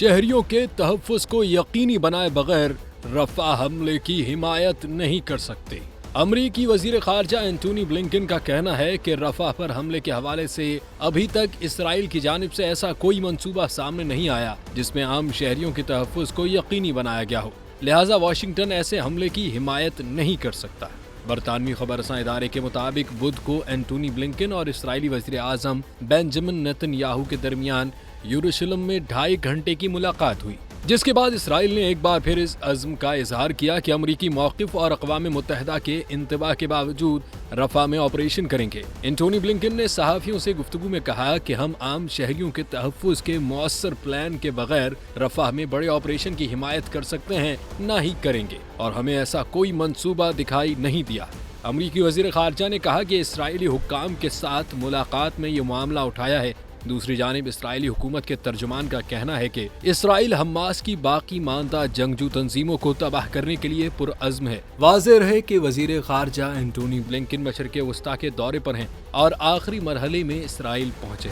शहरियों के तहफ़्फ़ुज़ को यकीनी बनाए बगैर रफ़ा हमले की हिमायत नहीं कर सकते। अमरीकी वज़ीर ख़ारजा एंटोनी ब्लिंकन का कहना है कि रफ़ा पर हमले के हवाले से अभी तक इसराइल की जानिब से ऐसा कोई मंसूबा सामने नहीं आया जिसमें आम शहरियों के तहफ़्फ़ुज़ को यकीनी बनाया गया हो, लिहाजा वाशिंगटन ऐसे हमले की हिमायत नहीं कर सकता। बरतानवी खबरसां इदारे के मुताबिक बुध को एंटोनी ब्लिंकन और इसराइली वज़ीर आज़म बेंजामिन नेतन्याहू के दरमियान यरूशलेम में 2.5 घंटे की मुलाकात हुई, जिसके बाद इसराइल ने एक बार फिर इस अज़्म का इजहार किया कि अमरीकी मौक़िफ़ और अक़वाम मुत्तहिदा के इंतबाह के बावजूद रफ़ा में ऑपरेशन करेंगे। एंटोनी ब्लिंकन ने सहाफ़ियों से गुफ्तगू में कहा कि हम आम शहरियों के तहफ़्फ़ुज़ के मौसर प्लान के बगैर रफ़ा में बड़े ऑपरेशन की हिमायत कर सकते हैं, ना ही करेंगे, और हमें ऐसा कोई मंसूबा दिखाई नहीं दिया। अमरीकी वज़ीर ख़ारजा ने कहा कि इसराइली हुक्काम के साथ मुलाकात में ये मामला उठाया है। दूसरी जानिब इसराइली हुकूमत के तर्जुमान का कहना है कि इसराइल हमास की बाकी मानदा जंगजू तंजीमों को तबाह करने के लिए पुरअज़्म है। वाज़ेह रहे कि वज़ीर ख़ारजा एंटोनी ब्लिंकन मशरिक़ वस्ता के दौरे पर हैं और आखिरी मरहले में इसराइल पहुँचे।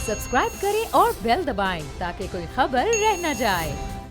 सब्सक्राइब करें और बेल दबाएं ताकि कोई खबर रह न जाए।